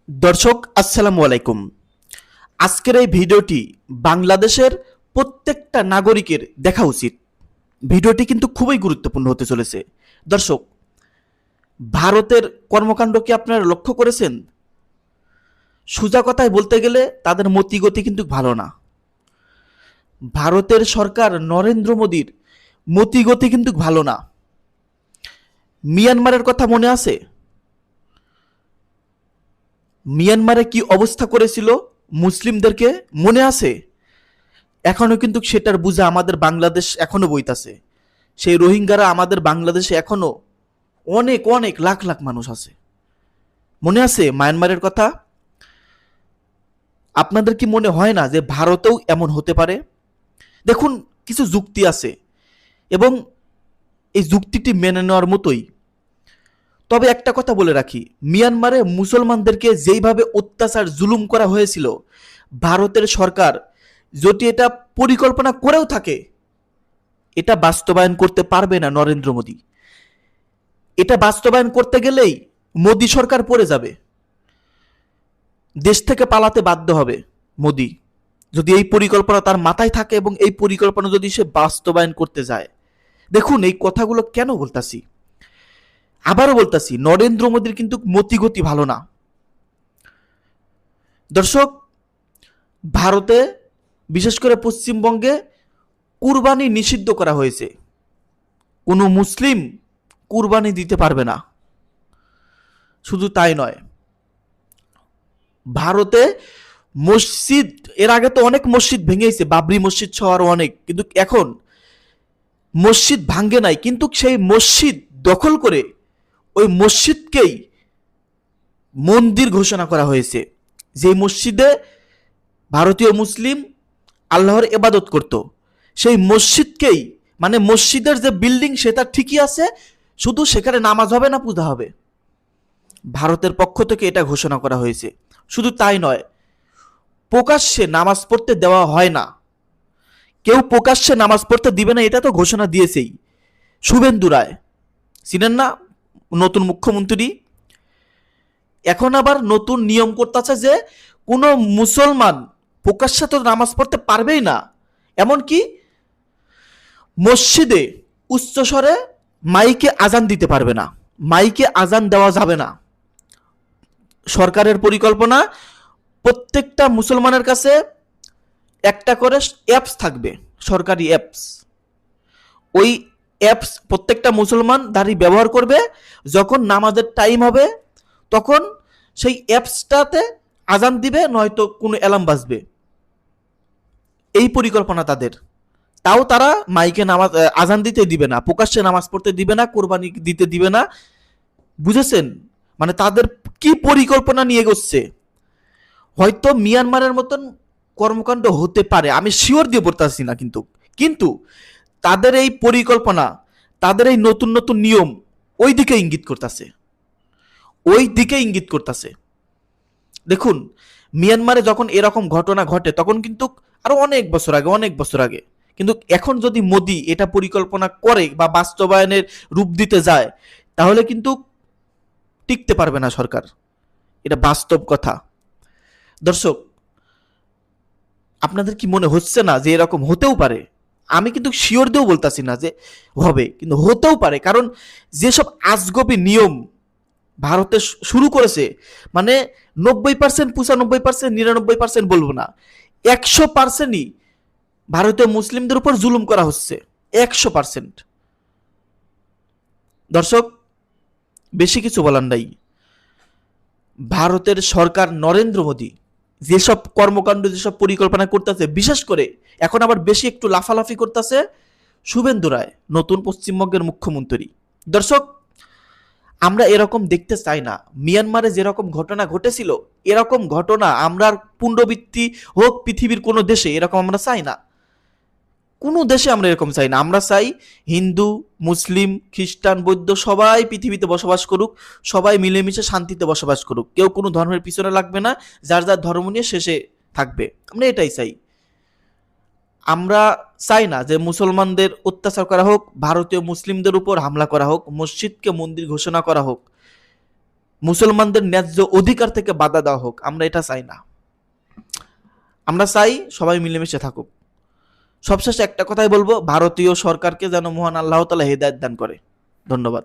দর্শক আসসালামু আলাইকুম। আজকের এই ভিডিওটি বাংলাদেশের প্রত্যেকটা নাগরিকের দেখা উচিত। ভিডিওটি কিন্তু খুবই গুরুত্বপূর্ণ হতে চলেছে। দর্শক, ভারতের কর্মকাণ্ড কি আপনারা লক্ষ্য করেছেন? সোজা কথায় বলতে গেলে তাদের মতিগতি কিন্তু ভালো না। ভারতের সরকার নরেন্দ্র মোদীর মতিগতি কিন্তু ভালো না। মিয়ানমারের কথা মনে আছে? মিয়ানমারে কি অবস্থা করেছিল মুসলিমদেরকে, মনে আছে? এখনো কিন্তু সেটার বুঝা আমাদের বাংলাদেশ এখনো বইতাছে। সেই রোহিঙ্গারা আমাদের বাংলাদেশে এখনো অনেক অনেক লাখ লাখ মানুষ আছে। মনে আছে মায়ানমারের কথা? আপনাদের কি মনে হয় না যে ভারতেও এমন হতে পারে? দেখুন, কিছু যুক্তি আছে এবং এই যুক্তিটি মেনে নেওয়ার মতোই। তবে একটা কথা বলে রাখি, মিয়ানমারে মুসলমানদেরকে যেইভাবে অত্যাচার জুলুম করা হয়েছিল, ভারতের সরকার যদি এটা পরিকল্পনা করেও থাকে, এটা বাস্তবায়ন করতে পারবে না নরেন্দ্র মোদী। এটা বাস্তবায়ন করতে গেলেই মোদী সরকার পড়ে যাবে, দেশ থেকে পালাতে বাধ্য হবে মোদী, যদি এই পরিকল্পনা তার মাথায় থাকে এবং এই পরিকল্পনা যদি সে বাস্তবায়ন করতে যায়। দেখুন, এই কথাগুলো কেন বলতাছি, আবারও বলতাছি, নরেন্দ্র মোদীর কিন্তু মতিগতি ভালো না। দর্শক, ভারতে বিশেষ করে পশ্চিমবঙ্গে কুরবানি নিষিদ্ধ করা হয়েছে। কোনো মুসলিম কুরবানি দিতে পারবে না। শুধু তাই নয়, ভারতে মসজিদ, এর আগে তো অনেক মসজিদ ভেঙেছে, বাবরি মসজিদ সহ আরো অনেক, কিন্তু এখন মসজিদ ভাঙ্গে নাই, কিন্তু সেই মসজিদ দখল করে ওই মসজিদকেই মন্দির ঘোষণা করা হয়েছে। যে মসজিদে ভারতীয় মুসলিম আল্লাহর ইবাদত করত, সেই মসজিদকেই, মানে মসজিদের যে বিল্ডিং সেটা ঠিকই আছে, শুধু সেখানে নামাজ হবে না, পূজা হবে। ভারতের পক্ষ থেকে এটা ঘোষণা করা হয়েছে। শুধু তাই নয়, প্রকাশ্যে নামাজ পড়তে দেওয়া হয় না। কেউ প্রকাশ্যে নামাজ পড়তে দিবে না, এটা তো ঘোষণা দিয়েছেই শুভেন্দু রায়। চিনেন না নতুন মুখ্যমন্ত্রী? এখন আবার নতুন নিয়ম করতেছে যে কোনো মুসলমান প্রকাশ্যে তো নামাজ পড়তে পারবেই না, এমনকি মসজিদে উচ্চস্বরে মাইকে আজান দিতে পারবে না, মাইকে আজান দেওয়া যাবে না। সরকারের পরিকল্পনা, প্রত্যেকটা মুসলমানের কাছে একটা করে অ্যাপস থাকবে, সরকারি অ্যাপস। ওই অ্যাপস প্রত্যেকটা মুসলমান দাঁড়িয়ে ব্যবহার করবে। যখন নামাজের টাইম হবে তখন সেই অ্যাপসটাতে আজান দিবে, নয়তো কোনো অ্যালার্ম বাজবে। এই পরিকল্পনা তাদের। তাও তারা মাইকে নামাজ আজান দিতে দিবে না, প্রকাশ্যে নামাজ পড়তে দিবে না, কোরবানি দিতে দিবে না। বুঝেছেন মানে তাদের কি পরিকল্পনা নিয়ে গেছে? হয়তো মিয়ানমারের মতন কর্মকাণ্ড হতে পারে, আমি শিওর দিয়ে বলতেছি না, কিন্তু কিন্তু তাদের এই পরিকল্পনা, তাদের এই নতুন নতুন নিয়ম ওই দিকে ইঙ্গিত করতেছে, ওই দিকে ইঙ্গিত করতেছে। দেখুন, মিয়ানমারে যখন এরকম ঘটনা ঘটে তখন কিন্তু আরো অনেক বছর আগে, অনেক বছর আগে, কিন্তু এখন যদি মোদি এটা পরিকল্পনা করে বা বাস্তবায়নের রূপ দিতে যায়, তাহলে কিন্তু টিকতে পারবে না সরকার। এটা বাস্তব কথা। দর্শক, আপনাদের কি মনে হচ্ছে না যে এরকম হতেও পারে? আমি কিন্তু শিওর দিয়েও বলতাছি না যে হবে, কিন্তু হতেও পারে। কারণ যেসব আজগবি নিয়ম ভারতে শুরু করেছে, মানে 90%, 95%, 99% বলবো না, 100%ই ভারতীয় মুসলিমদের উপর জুলুম করা হচ্ছে, 100%। দর্শক, বেশি কিছু বলার নাই। ভারতের সরকার নরেন্দ্র মোদী যেসব কর্মকাণ্ড, যেসব পরিকল্পনা করতেছে, বিশেষ করে এখন আবার বেশি একটু লাফালাফি করতেছে শুভেন্দু রায়, নতুন পশ্চিমবঙ্গের মুখ্যমন্ত্রী। দর্শক, আমরা এরকম দেখতে চাই না। মিয়ানমারে যেরকম ঘটনা ঘটেছিল, এরকম ঘটনা আমরা পুনরাবৃত্তি হোক পৃথিবীর কোনো দেশে, এরকম আমরা চাই না। কোনো দেশে আমরা এরকম চাই না। আমরা চাই হিন্দু, মুসলিম, খ্রিস্টান, বৌদ্ধ সবাই পৃথিবীতে বসবাস করুক, সবাই মিলেমিশে শান্তিতে বসবাস করুক, কেউ কোনো ধর্মের পিছনে লাগবে না, যার যার ধর্ম নিয়ে শেষে থাকবে। আমরা এটাই চাই। আমরা চাই না যে মুসলমানদের অত্যাচার করা হোক, ভারতীয় মুসলিমদের উপর হামলা করা হোক, মসজিদকে মন্দির ঘোষণা করা হোক, মুসলমানদের ন্যায্য অধিকার থেকে বাধা দেওয়া হোক, আমরা এটা চাই না। আমরা চাই সবাই মিলেমিশে থাকুক। সবশেষে একটা কথাই বলবো, ভারতীয় সরকারকে যেন মহান আল্লাহ তাআলা হেদায়েত দান করে। ধন্যবাদ।